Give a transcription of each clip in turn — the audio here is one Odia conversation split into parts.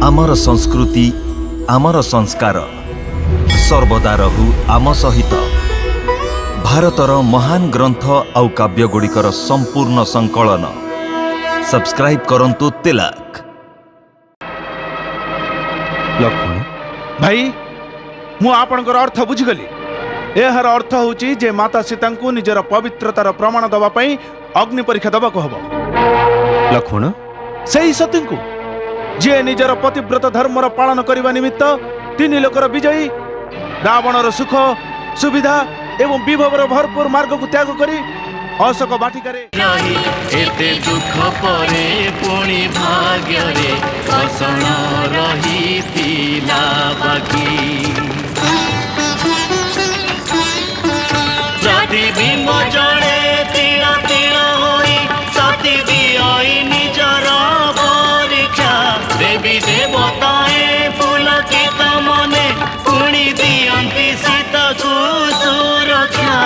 आमर संस्कृति आमर संस्कार सर्वदा रहु आम सहित। भारतर महान ग्रंथ आउ काव्यगुड़िकर संपूर्ण संकलन सब्सक्राइब करंतु तिलक। लक्ष्मण भाई मु आपनकर अर्थ बुझिगली। एहार अर्थ होची जे माता सीता को निजर पवित्रतार प्रमाण दबा पई अग्नि परीक्षा दबा को हबो। लक्ष्मण सही सती को जे निजर पतिव्रत धर्मर पालन करने निमित्त तीन लोकर विजयी रावणर सुख सुविधा एवं विभवर भरपूर मार्ग को त्याग करी अशोक बाटिकारे एते दुख परे पुणी भाग्य रे बसण रही थिला बाकी। जदि भीम जड़े तीर तीर होई सती दियई निजर परीक्षा देवी देवताए पुलकित मने पुणी दियंती सीता को सुरक्षा।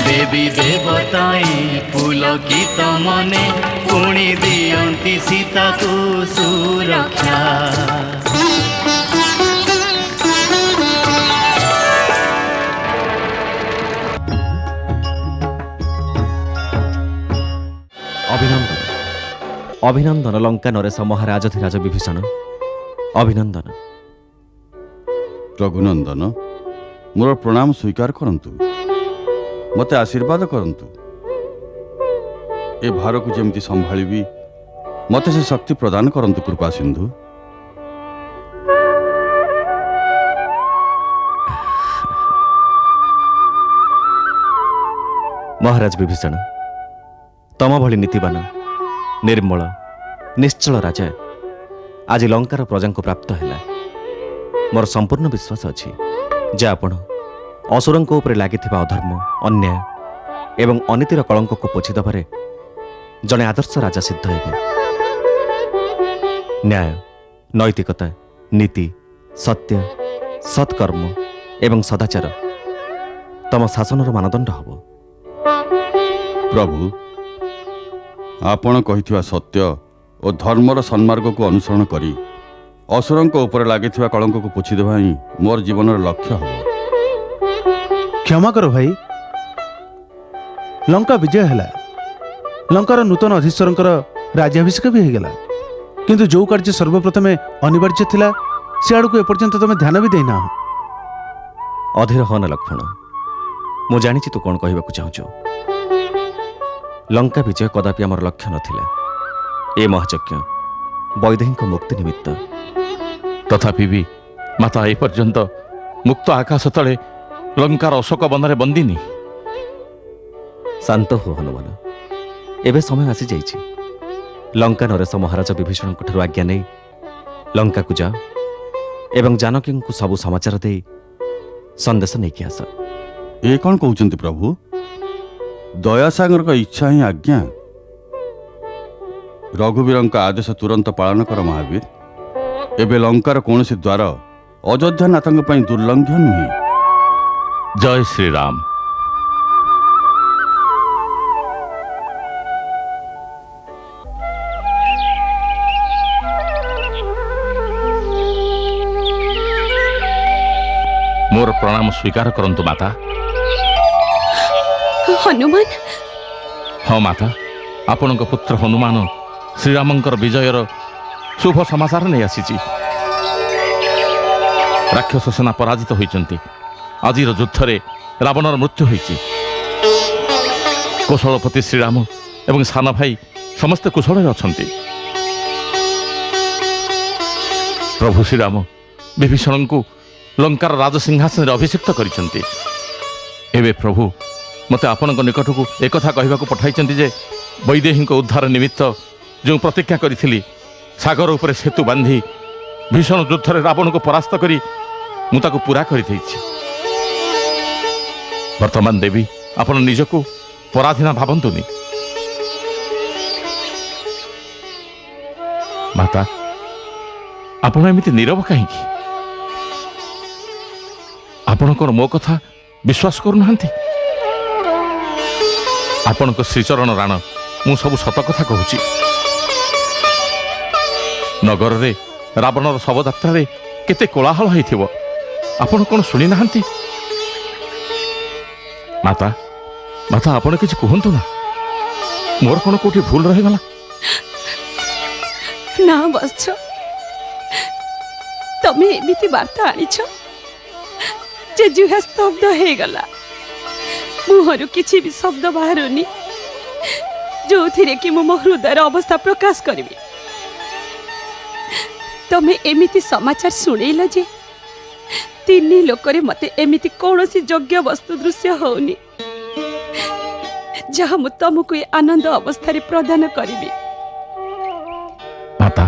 देवी देवताए पुलकित मने पुणी दियंती सीता को सुरक्षा। अभिनंदन अभिनंदन लंका नरेश महाराजधिराज विभीषण अभिनंदन। रघुनंदन मोर प्रणाम स्वीकार करंतु मते आशीर्वाद करंतु। ए भार को जेमती संभाळिबी मते से शक्ति प्रदान करंतु कृपा सिंधु। महाराज विभीषण तम भली नीतिवान निर्मल निश्चल राजा आज लंकार प्रजा को प्राप्त है। मोर संपूर्ण विश्वास अच्छी जे आपण असुरंक उपरे लागिथिबा अधर्म अन्याय एवं अनीतिर कलंक को पोछि दबारे जने आदर्श राजा सिद्ध हेबे। न्याय नैतिकता नीति सत्य सत्कर्म एवं सदाचार तम शासनर मानदंड हबो। प्रभु आपण कहिथिबा सत्य और धर्मर सन्मार्ग को अनुसरण करी असुरंक ऊपर लागिथिबा कलंक को पोछि देबा ही मोर जीवनर लक्ष्य हबो। क्षमा करो भाई। लंका विजय है लंकार नूतन अधीश्वरंकर राज्याभिषेक भी होगला किंतु जो कार्य सर्वप्रथमे अनिवार्य थिला से आड़ को एपर्यंत तुम ध्यान भी देना। अधीर हो न लक्ष्मण मु जानी तू कौन कहवाक चाहूँ। लंका विजय कदापि आमर लक्ष्य नथिला। ए महायज्ञ वैदेही मुक्ति निमित्त। तथापि भी माता ए पर्यंत मुक्त आकाश तले लंकार अशोक बनरे बंदिनी। शांत हो हनुमान एबे समय आसी जाइछि। लंका नरेश महाराज विभीषण ठाରୁ आज्ञा नहीं लंका को जाओ एवं जानकी को सबु समाचार दे संदेश नहीं कि आस। ए कौन कहउचंती प्रभु? दयासागर का इच्छा ही आज्ञा। रघुवीर का आदेश तुरंत पालन कर महावीर। एबे लंकार कौन सी द्वार अयोध्या नाथंग पई दुर्लंघ्य नुहे। जय श्री राम। मोर प्रणाम स्वीकार करंतु माता। हनुमान हाँ माता आपणक पुत्र हनुमान श्रीरामंकर विजयर शुभ समाचार नहीं आसी। राक्षस सेना पराजित होइचंती। आजिर युद्ध रे रावणर मृत्यु होइछि। कौशलपति श्रीराम एवं सान भाई समस्त कुशल अछंती। प्रभु श्रीराम विभीषण को लंकार राजसिंहासन अभिषिक्त करिसंती। एबे प्रभु मते आपनक निकट को एक कथा कहबाक पठाइचंती जे वैदेही उद्धार निमित्त जो प्रतिज्ञा करी सागर उपरे सेतु बांधी भीषण युद्ध रे रावण को परास्त करी मुताको पूरा करी देइछि। वर्तमान देवी आपण निजको पराधीना भावंतुनी। माता आपण एमिति नीरव कहीं आपणकर मो कथा विश्वास करूनाहांती। आपणक श्रीचरण राण मु सब सत कथा कहूची। ନଗରରେ ରାବଣର ଶବଯାତ୍ରାରେ କେତେ କୋଳାହଳ ହେଇଥିବ ଆପଣ କ'ଣ ଶୁଣି ନାହାନ୍ତି? ମାତା ମାତା ଆପଣ କିଛି କୁହନ୍ତୁ ନା, ମୋର କ'ଣ କୋଉଠି ଭୁଲ ରହିଗଲା? ନା ବତ୍ସ, ତମେ ଏମିତି ବାର୍ତ୍ତା ଆଣିଛ ଯେ ଜିହ୍ୱା ସ୍ତବ୍ଧ ହେଇଗଲା। ମୁହଁରୁ କିଛି ବି ଶବ୍ଦ ବାହାରୁନି ଯୋଉଥିରେ କି ମୁଁ ମୋ ହୃଦୟର ଅବସ୍ଥା ପ୍ରକାଶ କରିବି। ତମେ ଏମିତି ସମାଚାର ଶୁଣେଇଲ ଯେ ତିନି ଲୋକରେ ମତେ ଏମିତି କୌଣସି ଯୋଗ୍ୟ ବସ୍ତୁ ଦୃଶ୍ୟ ହଉନି ଯାହା ମୁଁ ତମକୁ ଏ ଆନନ୍ଦ ଅବସ୍ଥାରେ ପ୍ରଦାନ କରିବି। ମାତା,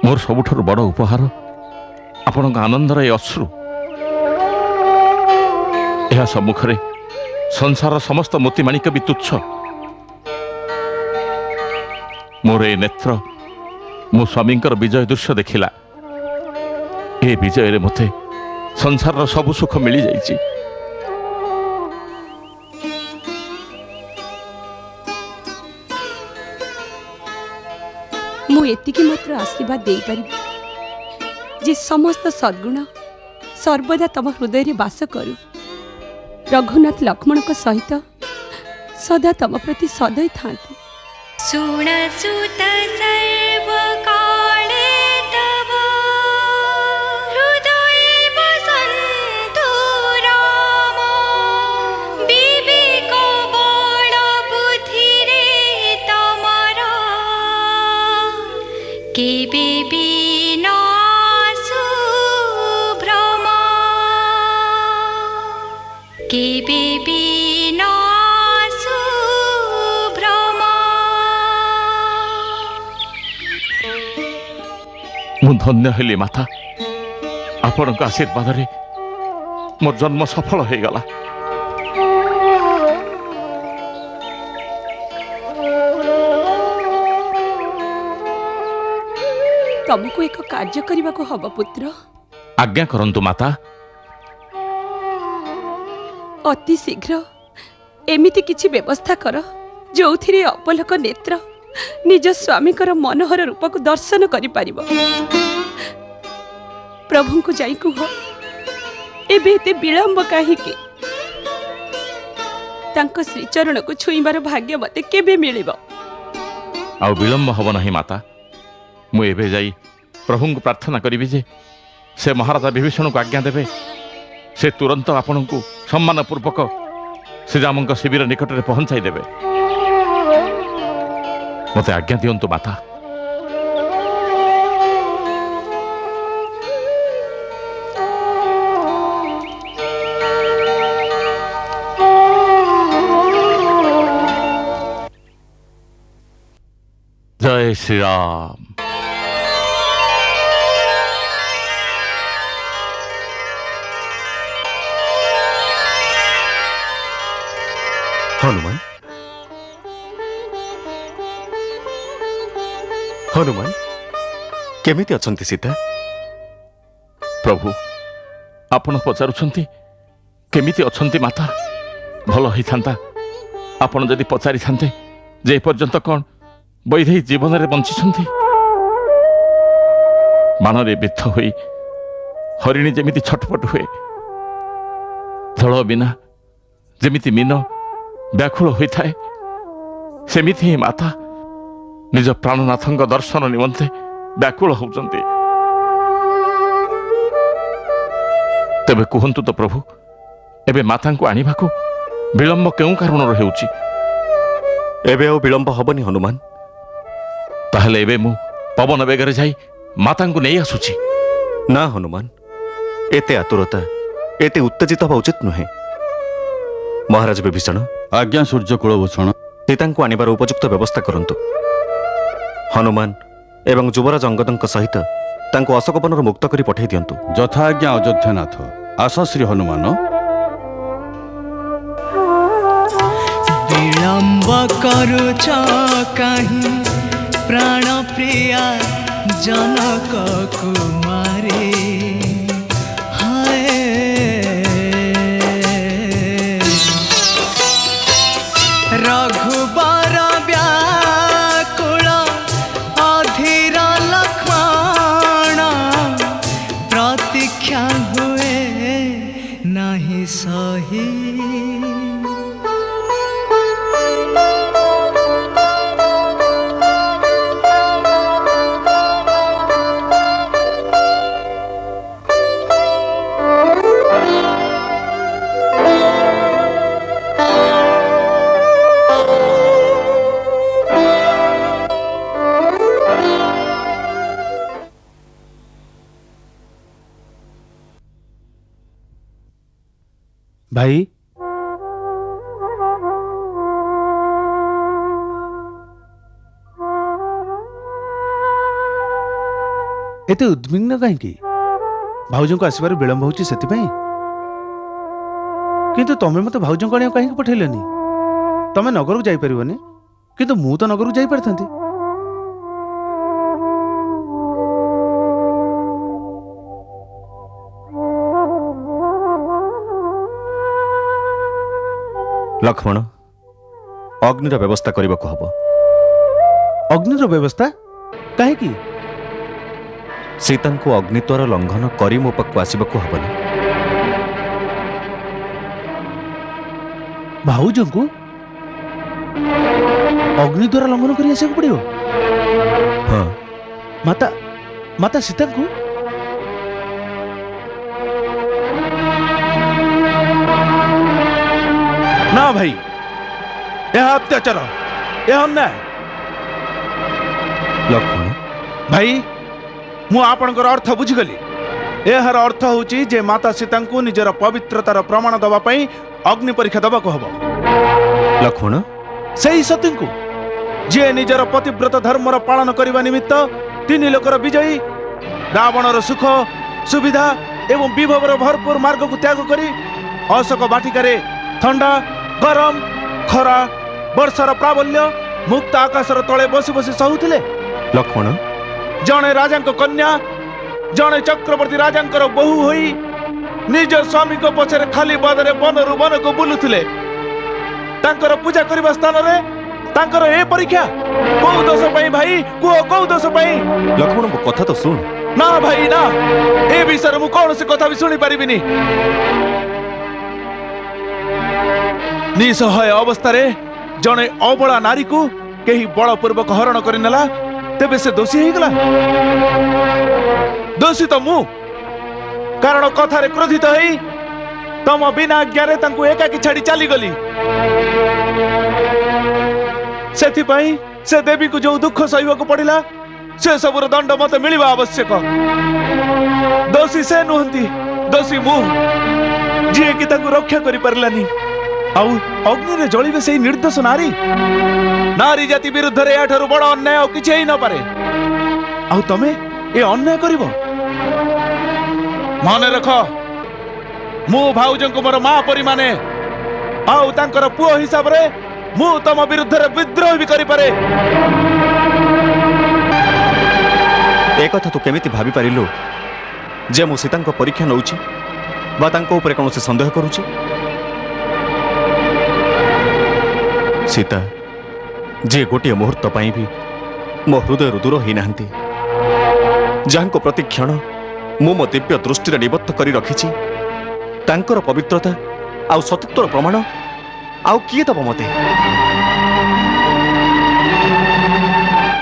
ମୋର ସବୁଠାରୁ ବଡ଼ ଉପହାର ଆପଣଙ୍କ ଆନନ୍ଦର ଏ ଅଶ୍ରୁ। ଏହା ସମ୍ମୁଖରେ ସଂସାରର ସମସ୍ତ ମୋତିମାଣିକ ବି ତୁଚ୍ଛ। ମୋର ଏ ନେତ୍ର ମୋ ସ୍ୱାମୀଙ୍କର ବିଜୟ ଦୃଶ୍ୟ ଦେଖିଲା। ଏ ବିଜୟରେ ମୋତେ ସଂସାରର ସବୁ ସୁଖ ମିଳିଯାଇଛି। ମୁଁ ଏତିକି ମାତ୍ର ଆଶୀର୍ବାଦ ଦେଇପାରିବି ଯେ ସମସ୍ତ ସଦ୍ଗୁଣ ସର୍ବଦା ତମ ହୃଦୟରେ ବାସ କରୁ। ରଘୁନାଥ ଲକ୍ଷ୍ମଣଙ୍କ ସହିତ ସଦା ତମ ପ୍ରତି ସଦୟ ଥାନ୍ତି। सुन सुत सर्वकाले तव हृदये बसन्तु राम विवेक बल बुद्धिरे तमर केबे विनाशु भ्रम केबे विनाशु भ्रम। ମୁଁ ଧନ୍ୟ ହେଲି ମାତା, ଆପଣଙ୍କ ଆଶୀର୍ବାଦରେ ମୋ ଜନ୍ମ ସଫଳ ହେଇଗଲା। ତମକୁ ଏକ କାର୍ଯ୍ୟ କରିବାକୁ ହବ ପୁତ୍ର। ଆଜ୍ଞା କରନ୍ତୁ ମାତା। ଅତି ଶୀଘ୍ର ଏମିତି କିଛି ବ୍ୟବସ୍ଥା କର ଯୋଉଥିରେ ଅପଲକ ନେତ୍ର ନିଜ ସ୍ୱାମୀଙ୍କର ମନୋହର ରୂପକୁ ଦର୍ଶନ କରିପାରିବ। ପ୍ରଭୁଙ୍କୁ ଯାଇ କୁହ, ଏବେ ଏତେ ବିଳମ୍ବ କାହିଁକି? ତାଙ୍କ ଶ୍ରୀଚରଣକୁ ଛୁଇଁବାର ଭାଗ୍ୟ ମତେ କେବେ ମିଳିବ? ଆଉ ବିଳମ୍ବ ହେବ ନାହିଁ ମାତା। ମୁଁ ଏବେ ଯାଇ ପ୍ରଭୁଙ୍କୁ ପ୍ରାର୍ଥନା କରିବି ଯେ ସେ ମହାରାଜା ବିଭୀଷଣକୁ ଆଜ୍ଞା ଦେବେ ସେ ତୁରନ୍ତ ଆପଣଙ୍କୁ ସମ୍ମାନପୂର୍ବକ ଶ୍ରୀରାମଙ୍କ ଶିବିର ନିକଟରେ ପହଞ୍ଚାଇ ଦେବେ। ମୋତେ ଆଜ୍ଞା ଦିଅନ୍ତୁ ମାତା। ଜୟ ଶ୍ରୀରାମ। ହନୁମାନ, ହନୁମାନ, କେମିତି ଅଛନ୍ତି ସୀତା? ପ୍ରଭୁ, ଆପଣ ପଚାରୁଛନ୍ତି କେମିତି ଅଛନ୍ତି ମାତା? ଭଲ ହେଇଥାନ୍ତା ଆପଣ ଯଦି ପଚାରିଥାନ୍ତେ ଯେ ଏପର୍ଯ୍ୟନ୍ତ କ'ଣ ବୈଦେହୀ ଜୀବନରେ ବଞ୍ଚିଛନ୍ତି। ବାଣରେ ବିଦ୍ଧ ହୋଇ ହରିଣୀ ଯେମିତି ଛଟପଟ ହୁଏ, ଜଳ ବିନା ଯେମିତି ମୀନ ବ୍ୟାକୁଳ ହୋଇଥାଏ, ସେମିତି ହିଁ ମାତା ନିଜ ପ୍ରାଣନାଥଙ୍କ ଦର୍ଶନ ନିମନ୍ତେ ବ୍ୟାକୁଳ ହେଉଛନ୍ତି। ତେବେ କୁହନ୍ତୁ ତ ପ୍ରଭୁ, ଏବେ ମାତାଙ୍କୁ ଆଣିବାକୁ ବିଳମ୍ବ କେଉଁ କାରଣରୁ ହେଉଛି? ଏବେ ଆଉ ବିଳମ୍ବ ହବନି ହନୁମାନ। ତାହେଲେ ଏବେ ମୁଁ ପବନ ବେଗରେ ଯାଇ ମାତାଙ୍କୁ ନେଇ ଆସୁଛି। ନା ହନୁମାନ, ଏତେ ଆତୁରତା, ଏତେ ଉତ୍ତେଜିତ ହେବା ଉଚିତ ନୁହେଁ। ମହାରାଜ ବିଭୀଷଣ, ଆଜ୍ଞା ସୂର୍ଯ୍ୟ କୁଳଭୂଷଣ। ସୀତାଙ୍କୁ ଆଣିବାର ଉପଯୁକ୍ତ ବ୍ୟବସ୍ଥା କରନ୍ତୁ। ହନୁମାନ ଏବଂ ଯୁବରାଜ ଅଙ୍ଗଦଙ୍କ ସହିତ ତାଙ୍କୁ ଅଶୋକବନରୁ ମୁକ୍ତ କରି ପଠାଇ ଦିଅନ୍ତୁ। ଯଥା ଆଜ୍ଞା ଅଯୋଧ୍ୟାନାଥ। ଆସ ଶ୍ରୀ ହନୁମାନ। विलम्ब करुच कहीं प्राण प्रिया जनक कुमारी हाय रघुबर व्याकुल अधीर ଭାଇ ଏତେ ଉଦ୍ବିଗ୍ନ କାହିଁକି? ଭାଉଜଙ୍କୁ ଆସିବାରେ ବିଳମ୍ବ ହଉଛି ସେଥିପାଇଁ? କିନ୍ତୁ ତମେ ମତେ ଭାଉଜଙ୍କୁ ଆଣିବାକୁ କାହିଁକି ପଠେଇଲେନି? ତମେ ନଗରକୁ ଯାଇପାରିବନି, କିନ୍ତୁ ମୁଁ ତ ନଗରକୁ ଯାଇପାରିଥାନ୍ତି। ଲକ୍ଷ୍ମଣ, ଅଗ୍ନିର ବ୍ୟବସ୍ଥା କରିବାକୁ ହବ। ଅଗ୍ନିର ବ୍ୟବସ୍ଥା କାହିଁକି? ସୀତାଙ୍କୁ ଅଗ୍ନିଦ୍ୱାର ଲଙ୍ଘନ କରି ମୋ ପାଖକୁ ଆସିବାକୁ ହବନି। ଭାଉଜଙ୍କୁ ଅଗ୍ନିଦ୍ୱାର ଲଙ୍ଘନ କରି ଆସିବାକୁ ପଡିବ? ହଁ, ମାତା ମାତା ସୀତାଙ୍କୁ? ନା ଭାଇ, ଏହା ଅତ୍ୟାଚାର, ଏହା ଅନ୍ୟାୟ। ଲକ୍ଷ୍ମଣ, ଭାଇ, ମୁଁ ଆପଣଙ୍କର ଅର୍ଥ ବୁଝିଗଲି। ଏହାର ଅର୍ଥ ହେଉଛି ଯେ ମାତା ସୀତାଙ୍କୁ ନିଜର ପବିତ୍ରତାର ପ୍ରମାଣ ଦେବା ପାଇଁ ଅଗ୍ନି ପରୀକ୍ଷା ଦେବାକୁ ହବ। ଲକ୍ଷ୍ମଣ, ସେହି ସତୀଙ୍କୁ ଯିଏ ନିଜର ପତିବ୍ରତ ଧର୍ମର ପାଳନ କରିବା ନିମିତ୍ତ ତିନି ଲୋକର ବିଜୟୀ, ରାବଣର ସୁଖ ସୁବିଧା ଏବଂ ବିଭବର ଭରପୁର ମାର୍ଗକୁ ତ୍ୟାଗ କରି ଅଶୋକ ବାଟିକାରେ ଥଣ୍ଡା ଗରମ ଖରା ବର୍ଷାର ପ୍ରାବଲ୍ୟ ମୁକ୍ତ ଆକାଶର ତଳେ ବସି ବସି ସହୁଥିଲେ। ଲକ୍ଷ୍ମଣ, ଜଣେ ରାଜାଙ୍କ କନ୍ୟା, ଜଣେ ଚକ୍ରବର୍ତ୍ତୀ ରାଜାଙ୍କର ବୋହୂ ହୋଇ ନିଜ ସ୍ୱାମୀଙ୍କ ପଛରେ ଖାଲି ପାଦରେ ବନରୁ ବନକୁ ବୁଲୁଥିଲେ। ତାଙ୍କର ପୂଜା କରିବା ସ୍ଥାନରେ ତାଙ୍କର ଏ ପରୀକ୍ଷା କୋଉ ଦୋଷ ପାଇଁ? ଭାଇ କୁହ, କୋଉ ଦୋଷ ପାଇଁ? ଲକ୍ଷ୍ମଣ, ମୋ କଥା ତ ଶୁଣ। ନା ଭାଇ ନା, ଏ ବିଷୟରେ ମୁଁ କୌଣସି କଥା ବି ଶୁଣି ପାରିବିନି। ନିଃସହାୟ ଅବସ୍ଥାରେ ଜଣେ ଅବଳା ନାରୀକୁ କେହି ବଳପୂର୍ବକ ହରଣ କରିନେଲା, ତେବେ ସେ ଦୋଷୀ ହେଇଗଲା? ଦୋଷୀ ତ ମୁଁ, କାରଣ କଥାରେ କ୍ରୋଧିତ ହେଇ ତମ ବିନା ଆଜ୍ଞାରେ ତାଙ୍କୁ ଏକାକି ଛାଡି ଚାଲିଗଲି। ସେଥିପାଇଁ ସେ ଦେବୀକୁ ଯୋଉ ଦୁଃଖ ସହିବାକୁ ପଡିଲା, ସେ ସବୁର ଦଣ୍ଡ ମତେ ମିଳିବା ଆବଶ୍ୟକ। ଦୋଷୀ ସେ ନୁହନ୍ତି, ଦୋଷୀ ମୁଁ, ଯିଏକି ତାଙ୍କୁ ରକ୍ଷା କରିପାରିଲାନି। ଆଉ ଅଗ୍ନିରେ ଜଳିବେ ସେଇ ନିର୍ଦ୍ଦୋଷ ନାରୀ। ନାରୀ ଜାତି ବିରୁଦ୍ଧରେ ଏହାଠାରୁ ବଡ ଅନ୍ୟାୟ ଆଉ କିଛି ହେଇ ନପାରେ। ଆଉ ତମେ ଏ ଅନ୍ୟାୟ କରିବ? ମନେ ରଖ, ମୁଁ ଭାଉଜଙ୍କୁ ମୋର ମା ପରି ମାନେ, ଆଉ ତାଙ୍କର ପୁଅ ହିସାବରେ ମୁଁ ତମ ବିରୁଦ୍ଧରେ ବିଦ୍ରୋହ ବି କରିପାରେ। ଏ କଥା ତୁ କେମିତି ଭାବିପାରିଲୁ ଯେ ମୁଁ ସୀତାଙ୍କ ପରୀକ୍ଷା ନେଉଛି ବା ତାଙ୍କ ଉପରେ କୌଣସି ସନ୍ଦେହ କରୁଛି? ସୀତା ଯିଏ ଗୋଟିଏ ମୁହୂର୍ତ୍ତ ପାଇଁ ବି ମୋ ହୃଦୟରୁ ଦୂର ହେଇନାହାନ୍ତି, ଯାହାଙ୍କ ପ୍ରତି କ୍ଷଣ ମୁଁ ମୋ ଦିବ୍ୟ ଦୃଷ୍ଟିରେ ନିବଦ୍ଧ କରି ରଖିଛି, ତାଙ୍କର ପବିତ୍ରତା ଆଉ ସତୀତ୍ୱର ପ୍ରମାଣ ଆଉ କିଏ ଦବ ମତେ?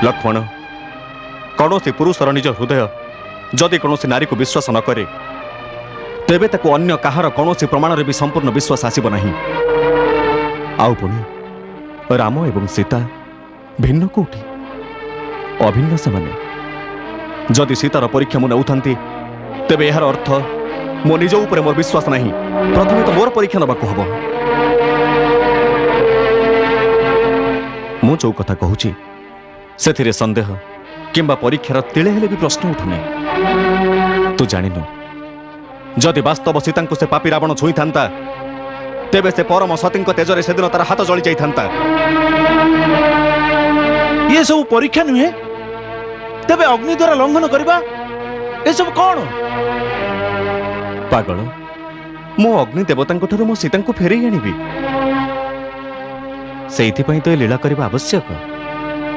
ଲକ୍ଷ୍ମଣ, କୌଣସି ପୁରୁଷର ନିଜ ହୃଦୟ ଯଦି କୌଣସି ନାରୀକୁ ବିଶ୍ୱାସ ନ କରେ, ତେବେ ତାକୁ ଅନ୍ୟ କାହାର କୌଣସି ପ୍ରମାଣରେ ବି ସମ୍ପୂର୍ଣ୍ଣ ବିଶ୍ୱାସ ଆସିବ ନାହିଁ। ଆଉ ପୁଣି ରାମ ଏବଂ ସୀତା ଭିନ୍ନ କୋଉଠି? ଅଭିନ୍ନ ସେମାନେ। ଯଦି ସୀତାର ପରୀକ୍ଷା ମୁଁ ନେଉଥାନ୍ତି, ତେବେ ଏହାର ଅର୍ଥ ମୋ ନିଜ ଉପରେ ମୋର ବିଶ୍ୱାସ ନାହିଁ। ପ୍ରଥମେ ତ ମୋର ପରୀକ୍ଷା ନେବାକୁ ହବ। ମୁଁ ଯୋଉ କଥା କହୁଛି ସେଥିରେ ସନ୍ଦେହ କିମ୍ବା ପରୀକ୍ଷାର ତିଳେ ହେଲେ ବି ପ୍ରଶ୍ନ ଉଠୁନି। ତୁ ଜାଣିନୁ, ଯଦି ବାସ୍ତବ ସୀତାଙ୍କୁ ସେ ପାପୀ ରାବଣ ଛୁଇଁଥାନ୍ତା, ତେବେ ସେ ପରମ ସତୀଙ୍କ ତେଜରେ ସେଦିନ ତାର ହାତ ଜଳି ଯାଇଥାନ୍ତା। ଇଏ ସବୁ ପରୀକ୍ଷା ନୁହେଁ, ତେବେ ଅଗ୍ନି ଦ୍ୱାରା ଲଙ୍ଘନ କରିବା ଏସବୁ କଣ? ପାଗଳ, ମୁଁ ଅଗ୍ନି ଦେବତାଙ୍କ ଠାରୁ ମୋ ସୀତାଙ୍କୁ ଫେରେଇ ଆଣିବି। ସେଇଥିପାଇଁ ତ ଏ ଲୀଳା କରିବା ଆବଶ୍ୟକ।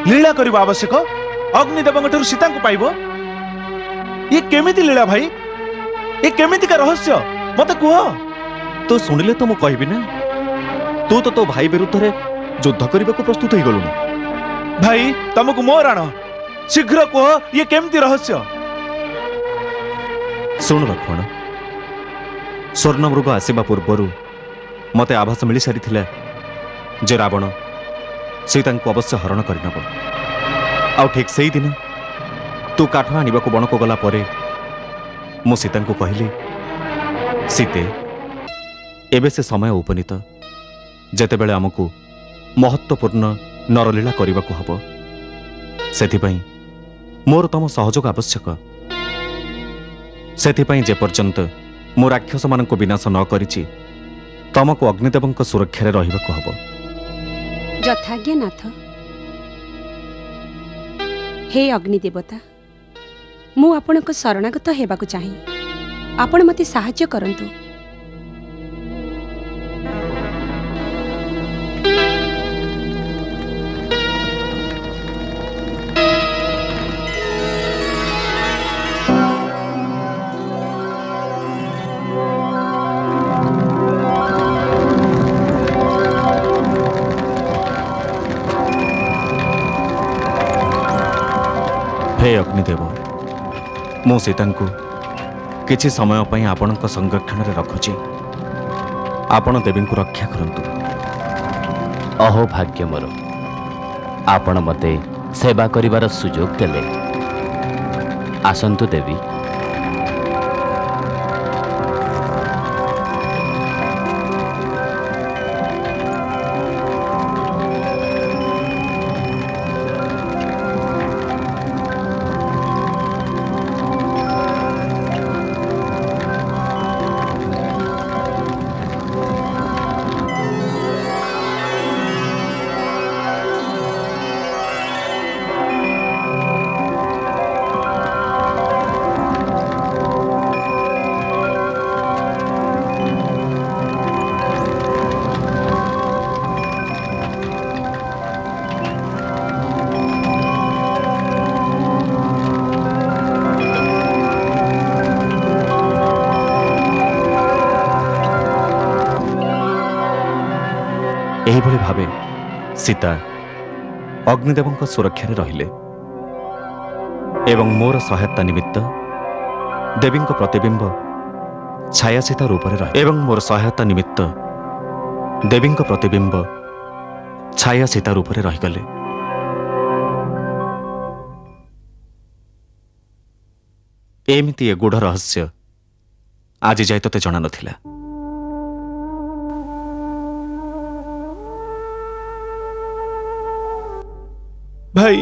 ଲୀଳା କରିବା ଆବଶ୍ୟକ? ଅଗ୍ନିଦେବଙ୍କ ଠାରୁ ସୀତାଙ୍କୁ ପାଇବ? ଇଏ କେମିତି ଲୀଳା ଭାଇ? ଏ କେମିତିକା ରହସ୍ୟ ମତେ କୁହ। ତୁ ଶୁଣିଲେ ତ ମୁଁ କହିବି ନା। ତୁ ତ ତୋ ଭାଇ ବିରୁଦ୍ଧରେ ଯୁଦ୍ଧ କରିବାକୁ ପ୍ରସ୍ତୁତ ହେଇଗଲୁଣି। ଭାଇ ତମକୁ ମୋ ରାଣ, ଶୀଘ୍ର କୁହ ଇଏ କେମିତି ରହସ୍ୟ? ଶୁଣୁ ଲକ୍ଷ୍ମଣ, ସ୍ୱର୍ଣ୍ଣମୃଗ ଆସିବା ପୂର୍ବରୁ ମୋତେ ଆଭାସ ମିଳିସାରିଥିଲା ଯେ ରାବଣ ସୀତାଙ୍କୁ ଅବଶ୍ୟ ହରଣ କରିନେବ। ଆଉ ଠିକ୍ ସେଇଦିନ ତୁ କାଠ ଆଣିବାକୁ ବଣକୁ ଗଲା ପରେ ମୁଁ ସୀତାଙ୍କୁ କହିଲି, ସୀତେ ଏବେ ସେ ସମୟ ଉପନୀତ ଯେତେବେଳେ ଆମକୁ ମହତ୍ତ୍ୱପୂର୍ଣ୍ଣ ନରଲୀଳା କରିବାକୁ ହେବ। ସେଥିପାଇଁ ମୋର ତମ ସହଯୋଗ ଆବଶ୍ୟକ। ସେଥିପାଇଁ ଯେପର୍ଯ୍ୟନ୍ତ ମୁଁ ରାକ୍ଷସମାନଙ୍କୁ ବିନାଶ ନ କରିଛି ତମକୁ ଅଗ୍ନିଦେବଙ୍କ ସୁରକ୍ଷାରେ ରହିବାକୁ ହେବ। ଯଥାଜ୍ଞା ନାଥ। ହେ ଅଗ୍ନିଦେବତା, ମୁଁ ଆପଣଙ୍କ ଶରଣାଗତ ହେବାକୁ ଚାହେଁ। ଆପଣ ମୋତେ ସାହାଯ୍ୟ କରନ୍ତୁ। ହେ ଅଗ୍ନିଦେବ, ମୁଁ ସୀତାଙ୍କୁ କିଛି ସମୟ ପାଇଁ ଆପଣଙ୍କ ସଂରକ୍ଷଣରେ ରଖୁଛି। ଆପଣ ଦେବୀଙ୍କୁ ରକ୍ଷା କରନ୍ତୁ। ଅହୋ ଭାଗ୍ୟ ମୋର, ଆପଣ ମୋତେ ସେବା କରିବାର ସୁଯୋଗ ଦେଲେ। ଆସନ୍ତୁ ଦେବୀ। ଏହିଭଳି ଭାବେ ସୀତା ଅଗ୍ନିଦେବଙ୍କ ସୁରକ୍ଷାରେ ରହିଲେ ଏବଂ ମୋର ସହାୟତା ନିମିତ୍ତ ଦେବୀଙ୍କ ପ୍ରତିବିମ୍ବ ଛାୟା ସୀତା ରୂପରେ ରହେ ଏବଂ ମୋର ସହାୟତା ନିମିତ୍ତ ଦେବୀଙ୍କ ପ୍ରତିବିମ୍ବ ଛାୟା ସୀତା ରୂପରେ ରହିଗଲେ। ଏମିତି ଏ ଗୂଢ଼ ରହସ୍ୟ ଆଜି ଯାଏ ତୋତେ ଜଣା ନଥିଲା। ଭାଇ,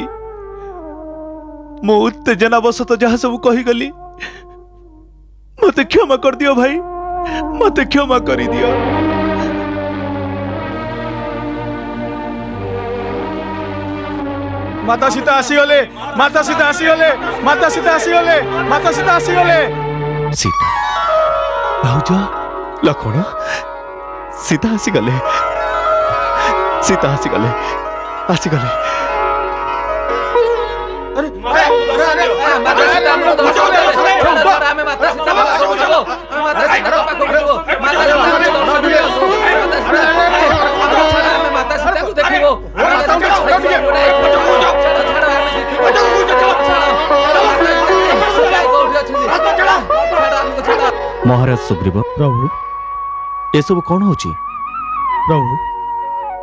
ମୁଁ ଉତ୍ତେଜନାବଶତଃ ଯାହା ସବୁ କହିଗଲି ମତେ କ୍ଷମା କରିଦିଅ ଭାଇ, ମତେ କ୍ଷମା କରିଦିଅ। ମାତା ସୀତା ଆସିଗଲେ, ମାତା ସୀତା ଆସିଗଲେ, ମାତା ସୀତା ଆସିଗଲେ, ମାତା ସୀତା ଆସିଗଲେ। ସୀତା, ଭାଉଜ, ଲକ୍ଷ୍ମଣ, ସୀତା ଆସିଗଲେ, ସୀତା ଆସିଗଲେ, ଆସିଗଲେ। ମହାରାଜ ସୁଗ୍ରୀବ, ପ୍ରଭୁ, ଏସବୁ କଣ ହଉଛି? ପ୍ରଭୁ,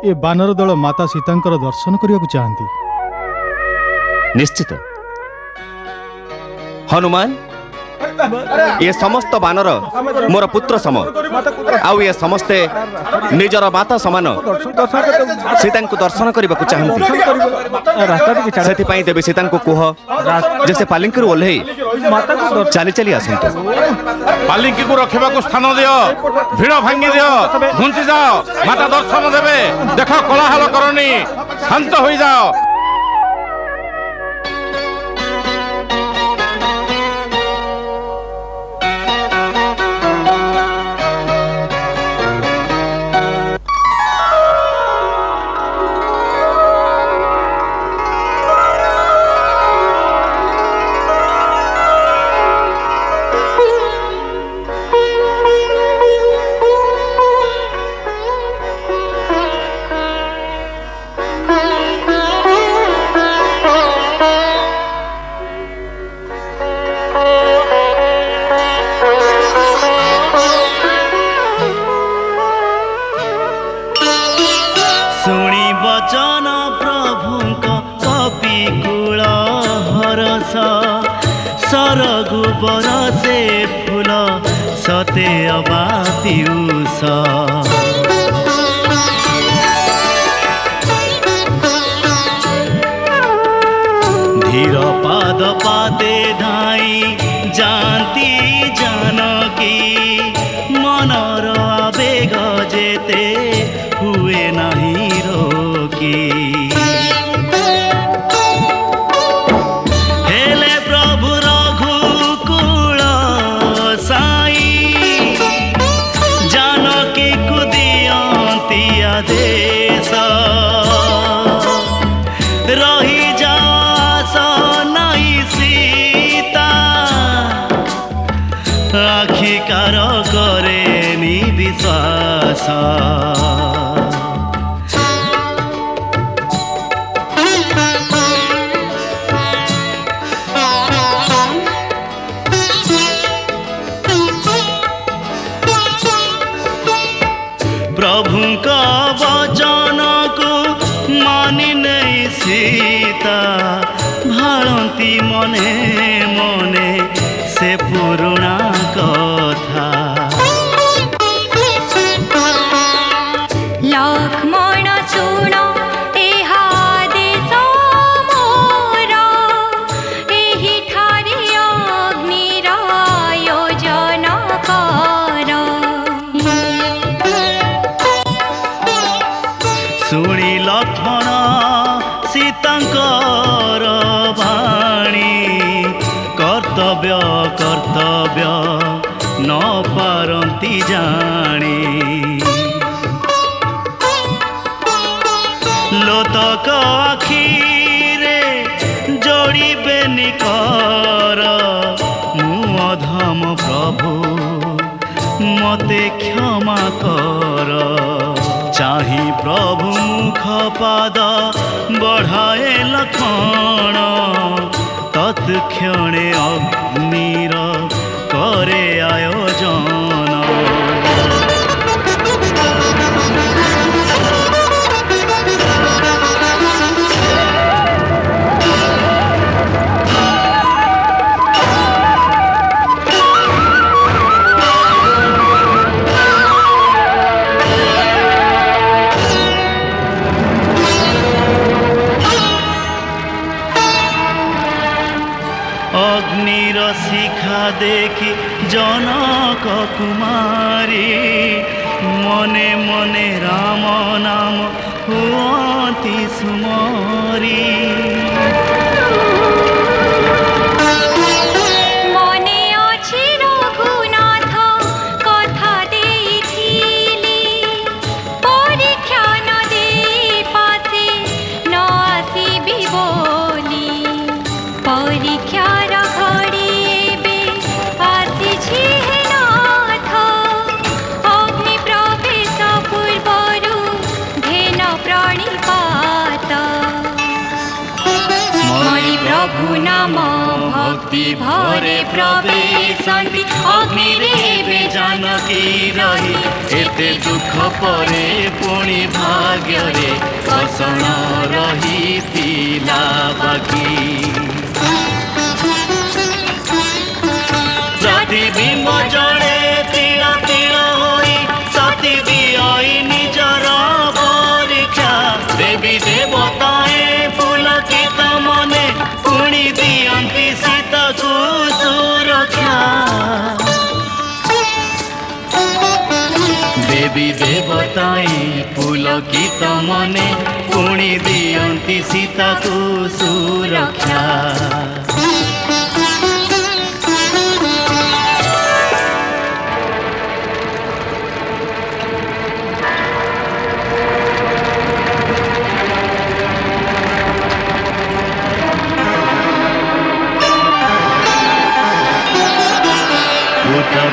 ଏ ବାନର ଦଳ ମାତା ସୀତାଙ୍କର ଦର୍ଶନ କରିବାକୁ ଚାହାନ୍ତି। ନିଶ୍ଚିତ। ହନୁମାନ, ଏ ସମସ୍ତ ବାନର ମୋର ପୁତ୍ର ସମ, ଆଉ ଏ ସମସ୍ତେ ନିଜର ମାତା ସମାନ ସୀତାଙ୍କୁ ଦର୍ଶନ କରିବାକୁ ଚାହାନ୍ତି। ସେଥିପାଇଁ ଦେବୀ ସୀତାଙ୍କୁ କୁହ ଯେ ସେ ପାଲିଙ୍କିରୁ ଓହ୍ଲେଇ ଚାଲି ଚାଲି ଆସନ୍ତୁ। ପାଲିଙ୍କିକୁ ରଖିବାକୁ ସ୍ଥାନ ଦିଅ, ଭିଡ଼ ଭାଙ୍ଗି ଦିଅ, ଘୁଞ୍ଚି ଯାଅ, ମାତା ଦର୍ଶନ ଦେବେ। ଦେଖ, କୋଳାହଳ କରନି, ଶାନ୍ତ ହୋଇଯାଅ। सरगु बरसे फूल सते अबा पियूष धीर पाद पाते धाई जानती जानकी मनर आवेग जेते हुए नहीं रोकी हेले प्रभु रघुकुल साई जानकी को दियंती आदेश रही जास नहीं सीता आखिकार करे नि विश्वास प्रभुଙ୍କ वचन को मानि नहीं सीता भालती मने मने से पुरुणा कथा लक्ष्मण सुण एहा देश मोर एही ठारे अग्निर आयोजन कर शुणी लक्ष्मण सीतांकर वाणी कर्तव्य कर्तव्य न पारंती जानी लोतक आखिरे जोड़िबे निकर मु अधम प्रभु मते क्षमा कर चाही प्रभु मुख पाद बढ़ाए लक्षण तत्क्षणे अग्निर करे आयोजन अग्निर शिखा देखी जनक कुमारी मने मने राम नाम हुअति सुमरी मने अछि रघुनाथ कथा देइथिली परीक्षा न देई पासे न आसिबि बोली परीक्षार घड़ी एबे आसिछि हे नाथ अग्नि प्रवेश पूर्वरु धेन प्रणिपात मरि प्रभु नाम भक्ति भरे प्रवेशन्ति अग्निरे एबे जानकी रही एते दुख परे पुणी भाग्य रे कसण रही तिला बाकी प्रतिबिंब जड़े तीर तीर होई सती दियई निजर परीक्षा देवी देवताए पुलकित मने पुणी दियंती सीता को सुरक्षा देवी देवताए पुलकित मने पुणी दियंती सीता को सुरक्षा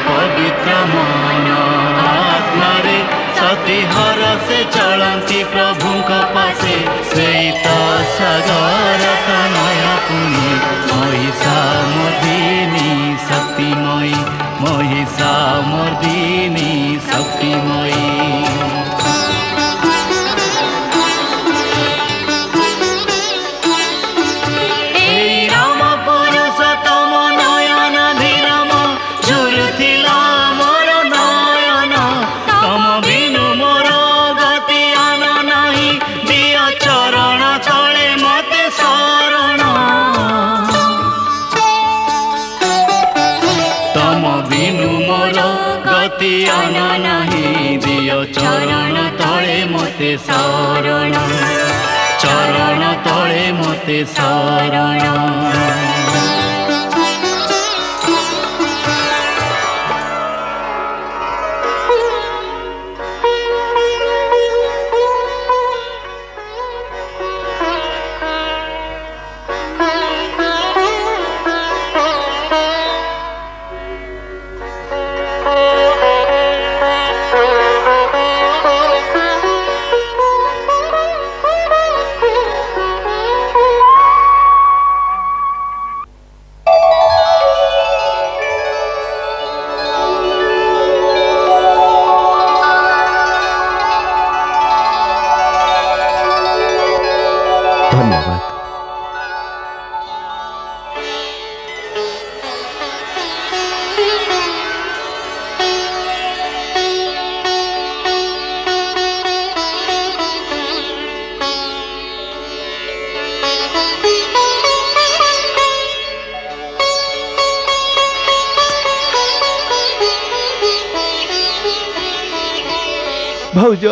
पवित्र मन आत्मा रे सती हर से चलती प्रभु पासे से तो सागर तनय पुनि महिषा मर्दिनी शक्तिमयी महिषा मर्दिनी शक्तिमयी राम पुरुषोत्तम नयन धीरम झुरुथिला मोर ଶରଣ ଚରଣ ତଳେ ମୋତେ ଶରଣ। ଧନ୍ୟବାଦ। ଭାଉଜ